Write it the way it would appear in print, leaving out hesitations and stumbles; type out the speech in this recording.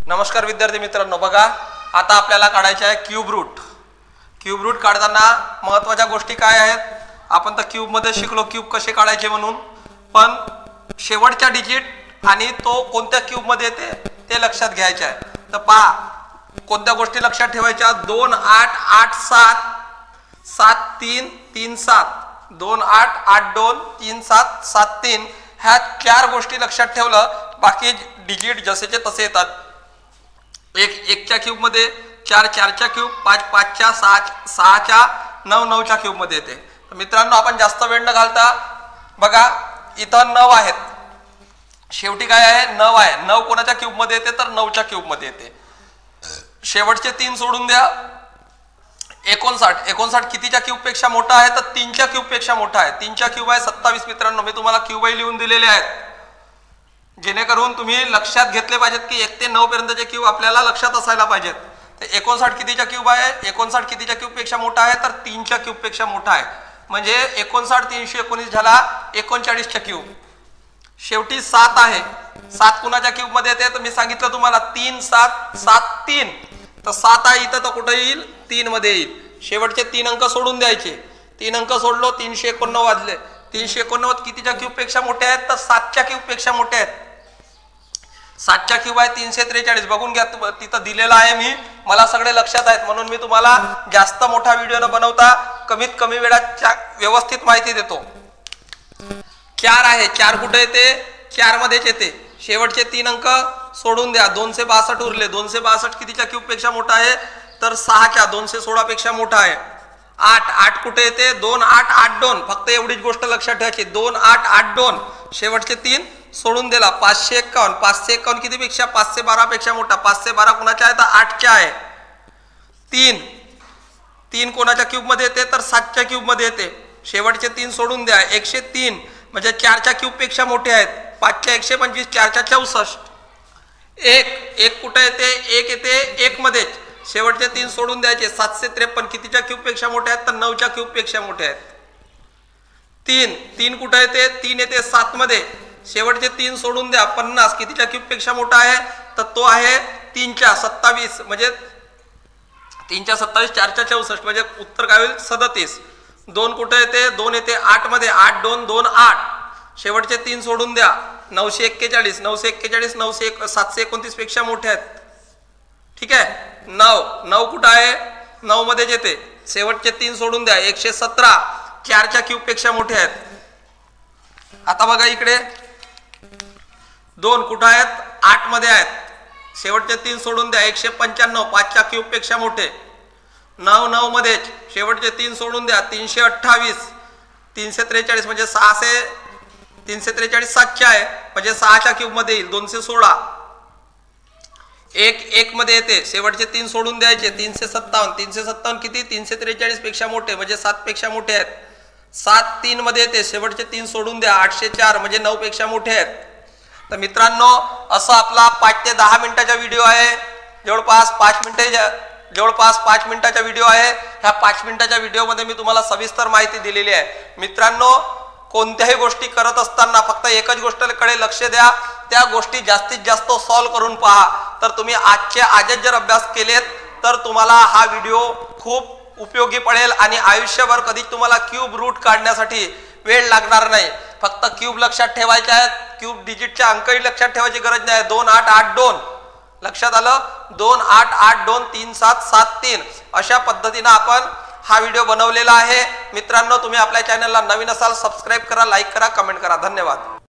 नमस्कार विद्यार्थी मित्रांनो, बघा आता आपल्याला काढायचे आहे क्यूब रूट। क्यूब रूट काढताना महत्त्वाच्या गोष्टी काय आहेत? आपण तर क्यूब मध्ये शिकलो क्यूब कसे काढायचे म्हणून, पण शेवटचा डिजिट आणि तो कोणत्या क्यूब मध्ये येते ते लक्षात घ्यायचे आहे। तर पहा कोणत्या गोष्टी लक्षात ठेवायच्या, 2 8 8 7 7 3 3 7 2 8 8 2 3 7 7 3 ह्या 4 गोष्टी लक्षात ठेवलं, बाकी डिजिट जसेचे तसे येतात। एक च्या क्यूब मध्ये 4 4 च्या क्यूब, 5 5 च्या 6 6 च्या 9 9 च्या क्यूब मध्ये येते। तर मित्रांनो आपण जास्त वेळ न घालता बघा इथं 9 आहेत, शेवटी काय आहे 9 आहे। 9 कोणाच्या क्यूब मध्ये येते तर 9 च्या क्यूब मध्ये येते। शेवटचे 3 सोडून द्या। 59 59 कितीच्या क्यूब पेक्षा मोठा आहे तर 3 च्या क्यूब पेक्षा मोठा आहे। 3 च्या क्यूब आहे 27। मित्रांनो मी तुम्हाला क्यूबही लिहून दिलेले आहेत, जेणेकरून तुम्ही लक्षात घेतले पाहिजेत की 1 ते 9 पर्यंतचे क्यूब आपल्याला लक्षात असायला पाहिजेत। तर 59 कितीच्या क्यूब आहे? 59 कितीच्या क्यूब पेक्षा मोठा आहे तर 3 च्या क्यूब पेक्षा मोठा आहे, म्हणजे 59 319 झाला 39 च्या क्यूब। शेवटी 7 आहे, 7 कुणाच्या क्यूब मध्ये येते तर मी सांगितलं तुम्हाला 3 7 7 3, तर 7 आहे इथं तर कुठे येईल 3 मध्ये येईल। शेवटचे 3 अंक सोडून द्यायचे, 3 अंक सोडलो 389 वाजले। 389 कितीच्या क्यूब पेक्षा मोठे आहेत तर 7 च्या क्यूब पेक्षा मोठे आहेत। 7 च्या क्यूब आहे 343, बघून घ्या तिथं दिलेला आहे मी, मला सगळे लक्षात आहेत म्हणून मी तुम्हाला जास्त मोठा व्हिडिओ न बनवता कमीत कमी वेळात व्यवस्थित माहिती देतो। 4 आहे, 4 कुठे येते? 4 मध्येच येते। शेवटचे 3 अंक सोडून द्या, 262 उरले। 262 कितीच्या क्यूब पेक्षा मोठा आहे तर 6 च्या 216 पेक्षा मोठा आहे। 8 8 कुठे येते? 2 8 8 2, फक्त एवढीच गोष्ट लक्षात ठेवायची, 2 8 8 2। शेवटचे 3 सोडून दिला। 551 551 किती पेक्षा? 512 पेक्षा मोठा। 512 कोणाच्या आहे तर 8 च्या आहे। 3 3 कोणाच्या क्यूब मध्ये येते तर 7 च्या क्यूब मध्ये येते। शेवटचे 3 सोडून द्या। 103 म्हणजे 4 च्या क्यूब पेक्षा मोठे आहेत। 5 च्या 125, 4 च्या 64। 1 कुठे येते? 1 येते 1 मध्ये। शेवटचे 3 सोडून द्यायचे। 753 कितीच्या क्यूब पेक्षा मोठे आहेत तर 9 च्या क्यूब पेक्षा मोठे आहेत। 3 कुठे येते? 3 येते 7 मध्ये। शेवटचे 3 सोडून द्या। 50 कितीच्या क्यूब पेक्षा मोठा आहे तर तो आहे 3 च्या 27, म्हणजे 3 च्या 27 4 च्या 64, म्हणजे उत्तर काय होईल 37। 2 कुठे येते? 2 येते 8 मध्ये। 8 2 2 8। शेवटचे 3 सोडून द्या। 941 941 729 पेक्षा मोठे आहेत। ठीक आहे। 9 कुठं आहे? 9 मध्ये येते। शेवटचे 3 सोडून द्या। 117 4 च्या क्यूब पेक्षा मोठे आहेत। आता बघा इकडे 2 कुठं आहेत? 8 मध्ये आहेत। शेवटचे 3 सोडून द्या। 195 5 च्या क्यूब पेक्षा मोठे। 9 मध्ये। शेवटचे 3 सोडून द्या। 328 343 म्हणजे 343 7 च्या आहे, म्हणजे 6 च्या क्यूब मध्ये येईल। 216 1 मध्ये येते। शेवटचे 3 सोडून द्यायचे। 357 किती? 343 पेक्षा मोठे, म्हणजे 7 पेक्षा मोठे आहेत। 7 3 मध्ये येते। शेवटचे 3 सोडून द्या। 804 म्हणजे 9 पेक्षा मोठे आहेत। तर मित्रांनो असं आपला 5 ते 10 मिनिटाचा व्हिडिओ आहे, जवळपास 5 मिनिटाचा व्हिडिओ आहे। ह्या 5 मिनिटाच्या व्हिडिओमध्ये मी तुम्हाला सविस्तर माहिती दिलेली आहे। मित्रांनो कोणत्याही गोष्टी करत असताना फक्त एकच गोष्टीकडे लक्ष द्या, त्या गोष्टी जास्तीत जास्त सॉल्व्ह करून पहा। तर तुम्ही आजच जर अभ्यास केलेत तर तुम्हाला हा व्हिडिओ खूप उपयोगी पडेल आणि आयुष्यभर कधी तुम्हाला क्यूब रूट काढण्यासाठी वेळ लागणार नाही। फक्त क्यूब लक्षात ठेवायचे आहेत, क्यूब डिजिटच्या अंकही लक्षात ठेवायची गरज नाही। 2 8 8 2 लक्षात आलं? 2 8 8 2 3 7 7 3 अशा पद्धतीने आपण हा व्हिडिओ बनवलेला आहे। मित्रांनो तुम्ही आपल्या चॅनलला नवीन असाल सबस्क्राईब करा, लाईक करा, कमेंट करा। धन्यवाद।